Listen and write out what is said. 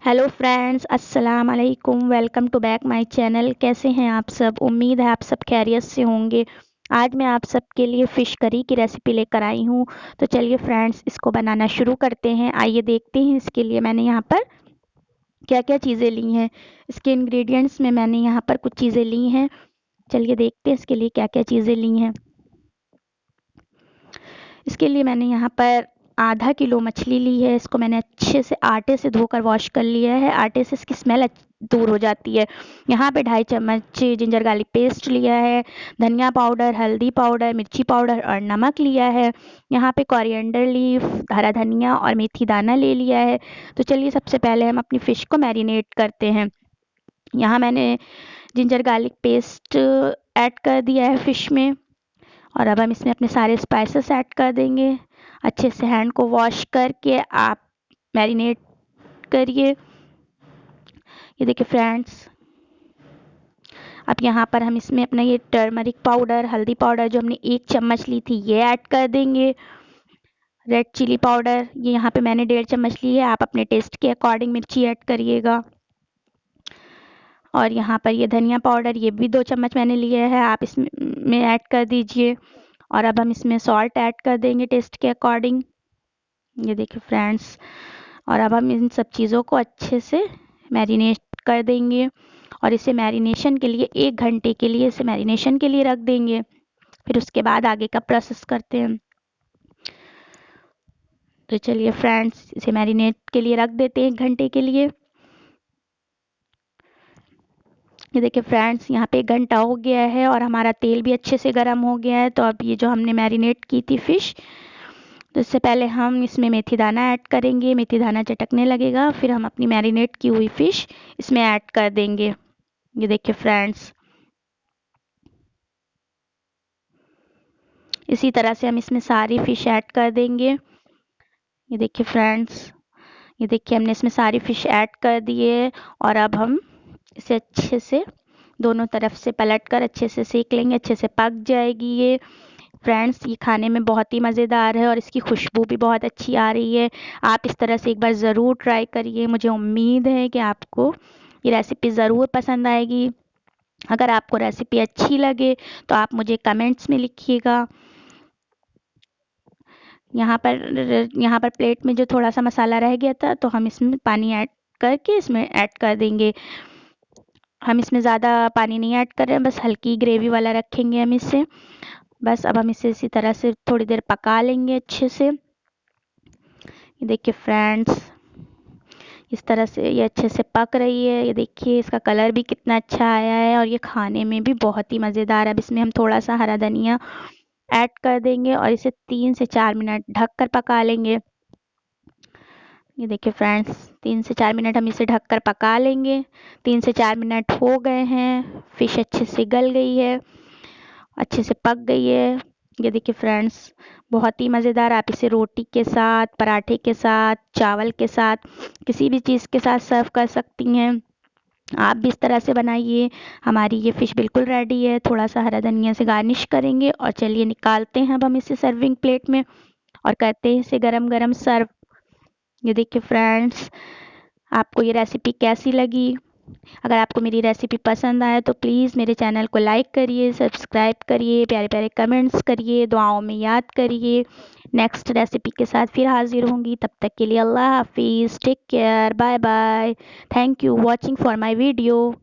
Hello friends, अस्सलाम वालेकुम। Welcome to back my channel. कैसे हैं आप सब? उम्मीद है आप सब खैरियत से होंगे। आज मैं आप सबके लिए फ़िश करी की रेसिपी लेकर आई हूँ। तो चलिए फ्रेंड्स, इसको बनाना शुरू करते हैं। आइए देखते हैं इसके लिए मैंने यहाँ पर क्या क्या चीज़ें ली हैं। इसके इंग्रेडिएंट्स में मैंने यहाँ पर कुछ चीज़ें ली हैं। चलिए देखते हैं इसके लिए क्या क्या चीज़ें ली हैं। इसके लिए मैंने यहाँ पर आधा किलो मछली ली है। इसको मैंने अच्छे से आटे से धोकर वॉश कर लिया है। आटे से इसकी स्मेल दूर हो जाती है। यहाँ पे 2.5 चम्मच जिंजर गार्लिक पेस्ट लिया है। धनिया पाउडर, हल्दी पाउडर, मिर्ची पाउडर और नमक लिया है। यहाँ पे कोरिएंडर लीफ, हरा धनिया और मेथी दाना ले लिया है। तो चलिए सबसे पहले हम अपनी फ़िश को मैरिनेट करते हैं। यहाँ मैंने जिंजर गार्लिक पेस्ट ऐड कर दिया है फ़िश में। और अब हम इसमें अपने सारे स्पाइसेस ऐड कर देंगे। अच्छे से हैंड को वॉश करके आप मैरिनेट करिए। ये देखिए फ्रेंड्स, अब यहाँ पर हम इसमें अपना ये टर्मरिक पाउडर, हल्दी पाउडर जो हमने 1 चम्मच ली थी ये ऐड कर देंगे। रेड चिली पाउडर ये यहाँ पे मैंने 1.5 चम्मच ली है। आप अपने टेस्ट के अकॉर्डिंग मिर्ची ऐड करिएगा। और यहाँ पर ये धनिया पाउडर ये भी 2 चम्मच मैंने लिया है, आप इसमें ऐड कर दीजिए। और अब हम इसमें सॉल्ट ऐड कर देंगे टेस्ट के अकॉर्डिंग। ये देखिए फ्रेंड्स, और अब हम इन सब चीज़ों को अच्छे से मैरिनेट कर देंगे। और इसे मैरिनेशन के लिए 1 घंटे के लिए इसे मैरिनेशन के लिए रख देंगे। फिर उसके बाद आगे का प्रोसेस करते हैं। तो चलिए फ्रेंड्स, इसे मैरिनेट के लिए रख देते हैं 1 घंटे के लिए। ये देखिए फ्रेंड्स, यहाँ पे 1 घंटा हो गया है और हमारा तेल भी अच्छे से गर्म हो गया है। तो अब ये जो हमने मैरिनेट की थी फ़िश, तो इससे पहले हम इसमें मेथी दाना ऐड करेंगे। मेथी दाना चटकने लगेगा, फिर हम अपनी मैरिनेट की हुई फ़िश इसमें ऐड कर देंगे। ये देखिए फ्रेंड्स, इसी तरह से हम इसमें सारी फ़िश ऐड कर देंगे। ये देखिए फ्रेंड्स, ये देखिए हमने इसमें सारी फ़िश ऐड कर दिए। और अब हम इसे अच्छे से दोनों तरफ से पलटकर अच्छे से सेक लेंगे। अच्छे से पक जाएगी ये। फ्रेंड्स, ये खाने में बहुत ही मज़ेदार है और इसकी खुशबू भी बहुत अच्छी आ रही है। आप इस तरह से एक बार ज़रूर ट्राई करिए। मुझे उम्मीद है कि आपको ये रेसिपी ज़रूर पसंद आएगी। अगर आपको रेसिपी अच्छी लगे तो आप मुझे कमेंट्स में लिखिएगा। यहाँ पर प्लेट में जो थोड़ा सा मसाला रह गया था, तो हम इसमें पानी ऐड करके इसमें ऐड कर देंगे। हम इसमें ज़्यादा पानी नहीं ऐड कर रहे हैं, बस हल्की ग्रेवी वाला रखेंगे हम इसे। बस अब हम इसे इसी तरह से थोड़ी देर पका लेंगे अच्छे से। ये देखिए फ्रेंड्स, इस तरह से ये अच्छे से पक रही है। ये देखिए इसका कलर भी कितना अच्छा आया है और ये खाने में भी बहुत ही मज़ेदार है। अब इसमें हम थोड़ा सा हरा धनिया ऐड कर देंगे और इसे 3 से 4 मिनट ढक कर पका लेंगे। ये देखिए फ्रेंड्स, 3 से 4 मिनट हम इसे ढककर पका लेंगे। 3 से 4 मिनट हो गए हैं। फ़िश अच्छे से गल गई है, अच्छे से पक गई है। ये देखिए फ्रेंड्स, बहुत ही मज़ेदार। आप इसे रोटी के साथ, पराठे के साथ, चावल के साथ, किसी भी चीज़ के साथ सर्व कर सकती हैं। आप भी इस तरह से बनाइए। हमारी ये फ़िश बिल्कुल रेडी है। थोड़ा सा हरा धनिया से गार्निश करेंगे और चलिए निकालते हैं अब हम इसे सर्विंग प्लेट में और करते हैं इसे गरम गरम सर्व। ये देखिए फ्रेंड्स, आपको ये रेसिपी कैसी लगी? अगर आपको मेरी रेसिपी पसंद आए तो प्लीज़ मेरे चैनल को लाइक करिए, सब्सक्राइब करिए, प्यारे प्यारे कमेंट्स करिए, दुआओं में याद करिए। नेक्स्ट रेसिपी के साथ फिर हाजिर होंगी। तब तक के लिए अल्लाह हाफिज़, take care, bye bye. Thank you watching for my video.